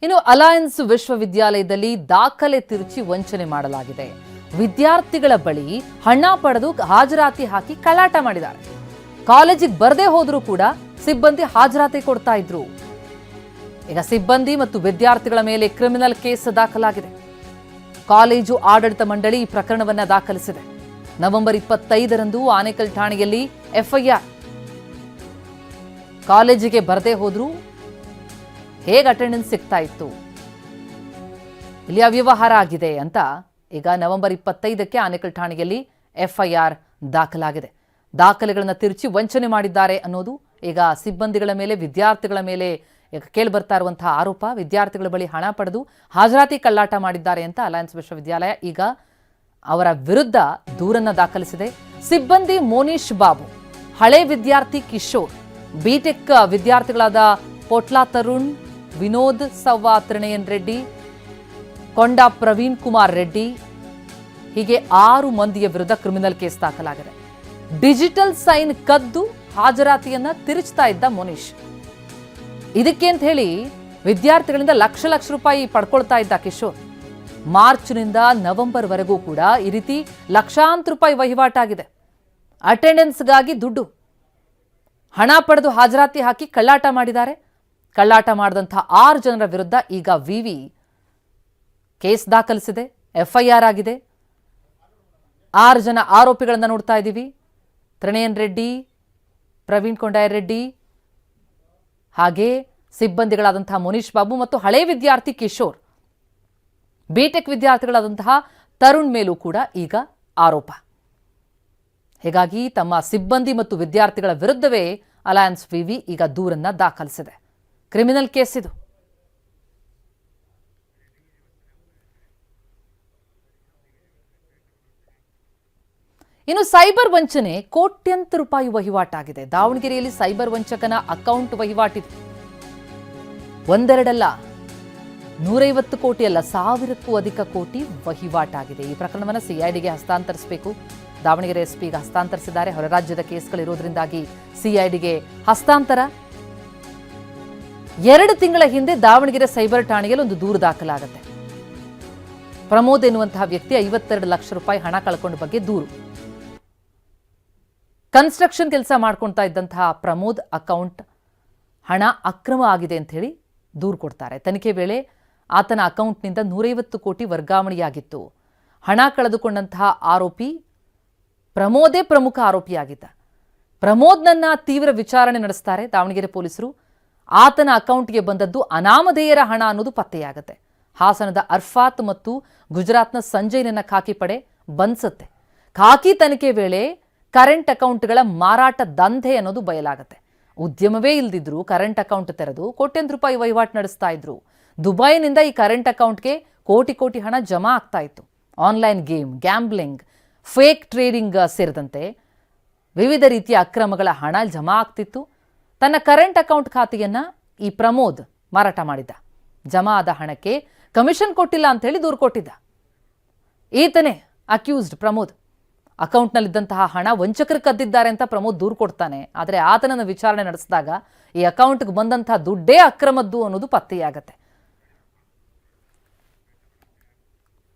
ಇನ್ನು ಅಲಯನ್ಸ್ ವಿಶ್ವವಿದ್ಯಾಲಯದಲ್ಲಿ ದಾಖಲೆ ತಿರುಚಿ ವಂಚನೆ ಮಾಡಲಾಗಿದೆ. ವಿದ್ಯಾರ್ಥಿಗಳ ಬಳಿ ಹಣ ಪಡೆದು ಹಾಜರಾತಿ ಹಾಕಿ ಕಳ್ಳಾಟ ಮಾಡಿದ್ದಾರೆ. ಕಾಲೇಜಿಗೆ ಬರದೇ ಹೋದರೂ ಕೂಡ ಸಿಬ್ಬಂದಿ ಹಾಜರಾತಿ ಕೊಡ್ತಾ ಇದ್ರು. ಈಗ ಸಿಬ್ಬಂದಿ ಮತ್ತು ವಿದ್ಯಾರ್ಥಿಗಳ ಮೇಲೆ ಕ್ರಿಮಿನಲ್ ಕೇಸ್ ದಾಖಲಾಗಿದೆ. ಕಾಲೇಜು ಆಡಳಿತ ಮಂಡಳಿ ಈ ಪ್ರಕರಣವನ್ನ ದಾಖಲಿಸಿದೆ. ನವೆಂಬರ್ 25ರಂದು ಆನೇಕಲ್ ಠಾಣೆಯಲ್ಲಿ ಎಫ್ಐಆರ್. ಕಾಲೇಜಿಗೆ ಬರದೇ ಹೋದ್ರೂ ಹೇಗೆ ಅಟೆಂಡೆನ್ಸ್ ಸಿಗ್ತಾ ಇತ್ತು, ಇಲ್ಲಿ ಅವ್ಯವಹಾರ ಆಗಿದೆ ಅಂತ ಈಗ ನವೆಂಬರ್ 25ಕ್ಕೆ ಆನೇಕಲ್ ಠಾಣೆಯಲ್ಲಿ ಎಫ್ಐಆರ್ ದಾಖಲಾಗಿದೆ. ದಾಖಲೆಗಳನ್ನು ತಿರುಚಿ ವಂಚನೆ ಮಾಡಿದ್ದಾರೆ ಅನ್ನೋದು ಈಗ ಸಿಬ್ಬಂದಿಗಳ ಮೇಲೆ, ವಿದ್ಯಾರ್ಥಿಗಳ ಮೇಲೆ ಕೇಳಿಬರ್ತಾ ಇರುವಂತಹ ಆರೋಪ. ವಿದ್ಯಾರ್ಥಿಗಳ ಬಳಿ ಹಣ ಪಡೆದು ಹಾಜರಾತಿ ಕಳ್ಳಾಟ ಮಾಡಿದ್ದಾರೆ ಅಂತ ಅಲಯನ್ಸ್ ವಿಶ್ವವಿದ್ಯಾಲಯ ಈಗ ಅವರ ವಿರುದ್ಧ ದೂರನ್ನ ದಾಖಲಿಸಿದೆ. ಸಿಬ್ಬಂದಿ ಮೋನೀಶ್ ಬಾಬು, ಹಳೆ ವಿದ್ಯಾರ್ಥಿ ಕಿಶೋರ್, ಬಿಟೆಕ್ ವಿದ್ಯಾರ್ಥಿಗಳಾದ ಪೋಟ್ಲಾ ತರುಣ್, ವಿನೋದ್ ಸವ್ವಾ ತ್ರಿನಯನ್ ರೆಡ್ಡಿ, ಕೊಂಡಾ ಪ್ರವೀಣ್ ಕುಮಾರ್ ರೆಡ್ಡಿ, ಹೀಗೆ 6 ಮಂದಿಯ ವಿರುದ್ಧ ಕ್ರಿಮಿನಲ್ ಕೇಸ್ ದಾಖಲಾಗಿದೆ. ಡಿಜಿಟಲ್ ಸೈನ್ ಕದ್ದು ಹಾಜರಾತಿಯನ್ನ ತಿರುಚ್ತಾ ಇದ್ದ ಮೋನೀಶ್. ಇದಕ್ಕೆ ಅಂತ ಹೇಳಿ ವಿದ್ಯಾರ್ಥಿಗಳಿಂದ ಲಕ್ಷ ರೂಪಾಯಿ ಪಡ್ಕೊಳ್ತಾ ಇದ್ದ ಕಿಶೋರ್. ಮಾರ್ಚ್ನಿಂದ ನವೆಂಬರ್ ವರೆಗೂ ಕೂಡ ಈ ರೀತಿ ಲಕ್ಷಾಂತರ ರೂಪಾಯಿ ವಹಿವಾಟಾಗಿದೆ. ಅಟೆಂಡೆನ್ಸ್ಗಾಗಿ ದುಡ್ಡು, ಹಣ ಪಡೆದು ಹಾಜರಾತಿ ಹಾಕಿ ಕಳ್ಳಾಟ ಮಾಡಿದ್ದಾರೆ. ಕಳ್ಳಾಟ ಮಾಡಿದಂತಹ 6 ಜನರ ವಿರುದ್ಧ ಈಗ ವಿವಿ ಕೇಸ್ ದಾಖಲಿಸಿದೆ, ಎಫ್ಐಆರ್ ಆಗಿದೆ. 6 ಜನ ಆರೋಪಿಗಳನ್ನ ನೋಡ್ತಾ ಇದ್ದೀವಿ. ತ್ರಿನಯನ್ ರೆಡ್ಡಿ, ಪ್ರವೀಣ್ ಕೊಂಡಾಯ ರೆಡ್ಡಿ, ಹಾಗೆ ಸಿಬ್ಬಂದಿಗಳಾದಂತಹ ಮೋನೀಶ್ ಬಾಬು ಮತ್ತು ಹಳೆ ವಿದ್ಯಾರ್ಥಿ ಕಿಶೋರ್, ಬಿಟೆಕ್ ವಿದ್ಯಾರ್ಥಿಗಳಾದಂತಹ ತರುಣ್ ಮೇಲೂ ಕೂಡ ಈಗ ಆರೋಪ. ಹೀಗಾಗಿ ತಮ್ಮ ಸಿಬ್ಬಂದಿ ಮತ್ತು ವಿದ್ಯಾರ್ಥಿಗಳ ವಿರುದ್ಧವೇ ಅಲಯನ್ಸ್ ವಿವಿ ಈಗ ದೂರನ್ನ ದಾಖಲಿಸಿದೆ. ಕ್ರಿಮಿನಲ್ ಕೇಸ್ ಇದು. ಇನ್ನು ಸೈಬರ್ ವಂಚನೆ ಕೋಟ್ಯಂತರ ರೂಪಾಯಿ ವಹಿವಾಟಾಗಿದೆ. ದಾವಣಗೆರೆಯಲ್ಲಿ ಸೈಬರ್ ವಂಚಕನ ಅಕೌಂಟ್ ವಹಿವಾಟಿದೆ. ಒಂದೆರಡಲ್ಲ, 150 ಕೋಟಿ ಅಲ್ಲ, 1000ಕ್ಕೂ ಅಧಿಕ ಕೋಟಿ ವಹಿವಾಟಾಗಿದೆ. ಈ ಪ್ರಕರಣವನ್ನು ಸಿಐಡಿಗೆ ಹಸ್ತಾಂತರಿಸಬೇಕು. ದಾವಣಗೆರೆ ಎಸ್ಪಿಗೆ ಹಸ್ತಾಂತರಿಸಿದ್ದಾರೆ. ಹೊರ ರಾಜ್ಯದ ಕೇಸ್ಗಳಿರೋದ್ರಿಂದಾಗಿ ಸಿಐಡಿಗೆ ಹಸ್ತಾಂತರ. 2 ತಿಂಗಳ ಹಿಂದೆ ದಾವಣಗೆರೆ ಸೈಬರ್ ಠಾಣೆಯಲ್ಲಿ ಒಂದು ದೂರು ದಾಖಲಾಗುತ್ತೆ. ಪ್ರಮೋದ್ ಎನ್ನುವಂತಹ ವ್ಯಕ್ತಿ 52 ಲಕ್ಷ ರೂಪಾಯಿ ಹಣ ಕಳ್ಕೊಂಡ ಬಗ್ಗೆ ದೂರು. ಕನ್ಸ್ಟ್ರಕ್ಷನ್ ಕೆಲಸ ಮಾಡ್ಕೊಳ್ತಾ ಇದ್ದಂತಹ ಪ್ರಮೋದ್ ಅಕೌಂಟ್ ಹಣ ಅಕ್ರಮ ಆಗಿದೆ ಅಂತ ಹೇಳಿ ದೂರು ಕೊಡ್ತಾರೆ. ತನಿಖೆ ವೇಳೆ ಆತನ ಅಕೌಂಟ್ನಿಂದ 150 ಕೋಟಿ ವರ್ಗಾವಣೆಯಾಗಿತ್ತು. ಹಣ ಕಳೆದುಕೊಂಡಂತಹ ಆರೋಪಿ ಪ್ರಮೋದೇ ಪ್ರಮುಖ ಆರೋಪಿಯಾಗಿದ್ದ. ಪ್ರಮೋದ್ನನ್ನ ತೀವ್ರ ವಿಚಾರಣೆ ನಡೆಸ್ತಾರೆ ದಾವಣಗೆರೆ ಪೊಲೀಸರು. ಆತನ ಅಕೌಂಟ್ಗೆ ಬಂದದ್ದು ಅನಾಮಧೇಯರ ಹಣ ಅನ್ನೋದು ಪತ್ತೆಯಾಗುತ್ತೆ. ಹಾಸನದ ಅರ್ಫಾತ್ ಮತ್ತು ಗುಜರಾತ್ನ ಸಂಜಯ್ನನ್ನ ಖಾಕಿ ಪಡೆ ಬಂಧಿಸುತ್ತೆ. ಖಾಕಿ ತನಿಖೆ ವೇಳೆ ಕರೆಂಟ್ ಅಕೌಂಟ್ಗಳ ಮಾರಾಟ ದಂಧೆ ಅನ್ನೋದು ಬಯಲಾಗುತ್ತೆ. ಉದ್ಯಮವೇ ಇಲ್ದಿದ್ರು ಕರೆಂಟ್ ಅಕೌಂಟ್ ತೆರೆದು ಕೋಟ್ಯಂತರ ರೂಪಾಯಿ ವಹಿವಾಟು ನಡೆಸ್ತಾ ಇದ್ರು. ದುಬೈನಿಂದ ಈ ಕರೆಂಟ್ ಅಕೌಂಟ್ಗೆ ಕೋಟಿ ಹಣ ಜಮಾ ಆಗ್ತಾ ಇತ್ತು. Online game, gambling, fake trading ಸೇರಿದಂತೆ ವಿವಿಧ ರೀತಿಯ ಅಕ್ರಮಗಳ ಹಣ ಜಮಾ ಆಗ್ತಿತ್ತು. ತನ್ನ ಕರೆಂಟ್ ಅಕೌಂಟ್ ಖಾತೆಯನ್ನ ಈ ಪ್ರಮೋದ್ ಮಾರಾಟ ಮಾಡಿದ್ದ. ಜಮಾ ಆದ ಹಣಕ್ಕೆ ಕಮಿಷನ್ ಕೊಟ್ಟಿಲ್ಲ ಅಂತ ಹೇಳಿ ದೂರು ಕೊಟ್ಟಿದ್ದ. ಈತನೇ ಅಕ್ಯೂಸ್ಡ್ ಪ್ರಮೋದ್. ಅಕೌಂಟ್ನಲ್ಲಿದ್ದಂತಹ ಹಣ ವಂಚಕರು ಕದ್ದಿದ್ದಾರೆ ಅಂತ ಪ್ರಮೋದ್ ದೂರು ಕೊಡ್ತಾನೆ. ಆದರೆ ಆತನನ್ನು ವಿಚಾರಣೆ ನಡೆಸಿದಾಗ ಈ ಅಕೌಂಟ್ಗೆ ಬಂದಂತಹ ದುಡ್ಡೇ ಅಕ್ರಮದ್ದು ಅನ್ನೋದು ಪತ್ತೆಯಾಗತ್ತೆ.